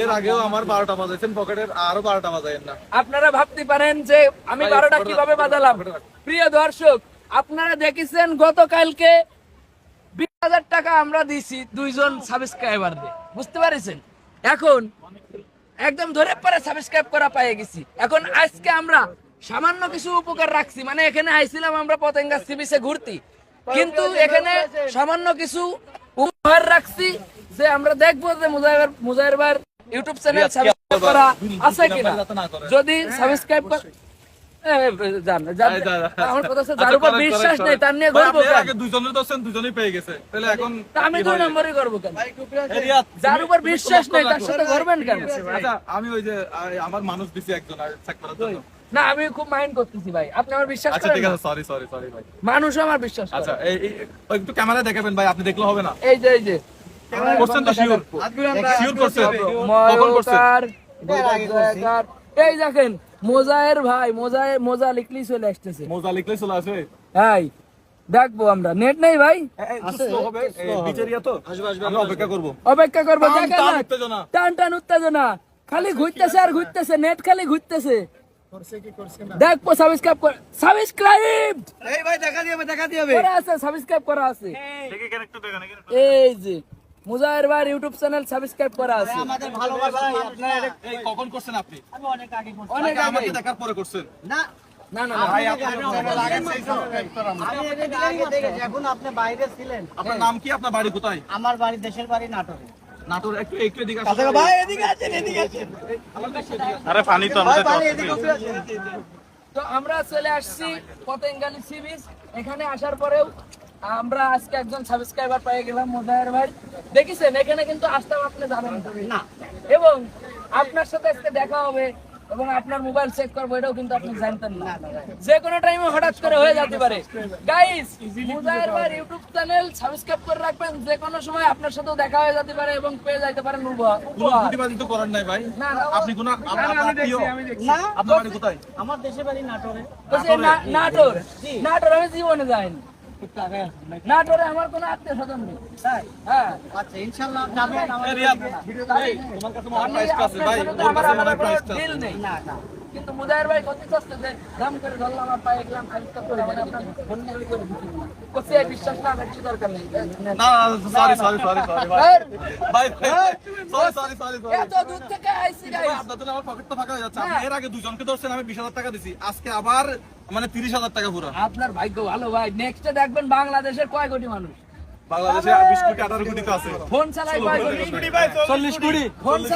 এর আগেও আমার 12টা বাজাইছেন পকেটের, আরো 12টা বাজাইেন না। আপনারা ভাবতে পারেন যে আমি 12টা কিভাবে বাজালাম। প্রিয় দর্শক, আপনারা দেখেছেন গতকালকে 20,000 টাকা আমরা দিছি দুইজন সাবস্ক্রাইবারদের, বুঝতে পারছেন? এখন একদম ধরে পরে সাবস্ক্রাইব করা পেয়ে গেছি। এখন আজকে আমরা সামান্য কিছু উপকার রাখছি, মানে এখানে আইছিলাম আমরা পতেঙ্গা সি বিচে ঘুরতে, কিন্তু এখানে সামান্য কিছু উপহার রাখছি যে আমরা দেখবো যে মুজাহির ভাইয়ের ইউটিউব চ্যানেল সাবস্ক্রাইব করা আছে কিনা। যদি সাবস্ক্রাইব আমার কথা হচ্ছে যার উপর বিশ্বাস নেই তার নিয়ে করবো কেন? আগে দুইজনের দোষেন, দুজনেই পেয়ে গেছে, তাহলে এখন আমি 2 নম্বরই করবো কেন? যার উপর বিশ্বাস নেই তার সাথে করবেন কেন? আচ্ছা, আমি ওই যে আমার মানুষ দিছি একজন চেক করার জন্য। না, আমি খুব মাইন্ড করতেছি ভাই, আপনি আমার বিশ্বাস আচ্ছা করেন ঠিক না? আছে, সরি সরি সরি ভাই। মানুষ আমার বিশ্বাস করে। আচ্ছা একটু ক্যামেরা দেখাবেন ভাই, আপনি দেখলে হবে না। এই যে করছেন তো শিওর? শিওর করছেন? কখন করছেন? ময়ূরকার, এই দেখেন মোজায়ের ভাই, মোজা লিখলেই চলে আসতেছে। মোজা লিখলে চলে আসে। ভাই দেখবো আমরা, নেট নেই ভাই, স্লো হবে, বিচেরিয়া তো আমরা অপেক্ষা করব। অপেক্ষা করবো। টান দেখেন টান না, উত্তেজনা। টান টান উত্তেজনা, খালি ঘুরতেছে আর ঘুরতেছে, নেট খালি ঘুরতেছে। দেখবো সাবস্ক্রাইব এই ভাই দেখা দিয়ে করা আছে, সাবস্ক্রাইব করা আছে। দেখি কেন একটু দেখেন। এই যে মুজাহির ভাই ইউটিউব চ্যানেল সাবস্ক্রাইব করা আছে। আমাদের ভালোবাসা আপনারা এই কখন করছেন আপনি? আমি অনেক আগে করছি। অনেক আগে। আমাকে দেখার পরে করছেন? না না না ভাই না, আপনার আমি অনেক আগে দেখেছি, যখন আপনি বাইরে ছিলেন। আপনার নাম কি? আপনার বাড়ি কোথায়? আমার বাড়ি, দেশের বাড়ি নাটোরে। নাটোর। একটু একটু এদিকে আসুন। ভাই এদিকে আছেন, এদিকে আছেন। আরে পানি তো ভাই পানি এদিকে উপরে আছেন। তো আমরা চলে আসছি পতেঙ্গালি সি বিচ। এখানে আসার পরেও আমরা আজকে একজন সাবস্ক্রাইবার পেয়ে গেলাম, মুজাহির ভাই। দেখেছেন এখানে কিন্তু আসতাম আপনি জানেন না। এবং আপনার সাথে আজকে দেখা হবে এবং আপনার মোবাইল চেক করবো, এটাও কিন্তু আপনি জানতেন না। যে কোনো টাইমে হঠাৎ করে হয়ে যেতে পারে। গাইস, মুজাহির ভাই ইউটিউব চ্যানেল সাবস্ক্রাইব করে রাখবেন, যে কোনো সময় আপনার সাথেও দেখা হয়ে যেতে পারে এবং পেয়ে যেতে পারেন উপহার। কোনো প্রতিবাদিত করার নাই ভাই। না, না, আপনি কোন না, আমি দেখছি। না, আপনার বাড়ি কোথায়? আমার দেশের বাড়ি নাটোরে। বলছি, নাটোর আমি জীবনে যাইনি। নাটোরে আমার কোনো আত্মীয় স্বজন নেই। তাই? হ্যাঁ, আচ্ছা, ইনশাআল্লাহ যাবেন এই আমাদের। রিয়াদ, এই, তোমার কাছে মনে হয় প্রাইস আছে ভাই? আমার আমার কোনো প্রাইস ডিল আছে। নেই। না, না। কিন্তু মুজাহির ভাই কত চাচ্ছে যে দাম করে ধরলাম আর পায়ে গেলাম, সাবস্ক্রাইব করে মানে আপনার ধন্যবাদ করে দিচ্ছি না। করছি, এই বিশ্বাসটা আমার কিছু দরকার নেই। না সরি সরি সরি সরি ভাই। ভাই সরি সরি সরি সরি। এত দূর থেকে আইছি ভাই, গাইস। আপনার জন্য আমার পকেট তো ফাঁকা হয়ে যাচ্ছে। আপনি এর আগে দুজনকে ধরছেন, আমি 20,000 টাকা দিছি, আজকে আবার মানে 30,000 টাকা পুরো। আপনার ভাগ্য ভালো ভাই, নেক্সটে দেখবেন বাংলাদেশের কয় কোটি মানুষ বাংলাদেশে 20 কোটি 18 কোটি তো আছে। ফোন চালায় কয় কোটি, 40 কোটি। ফোন চালায়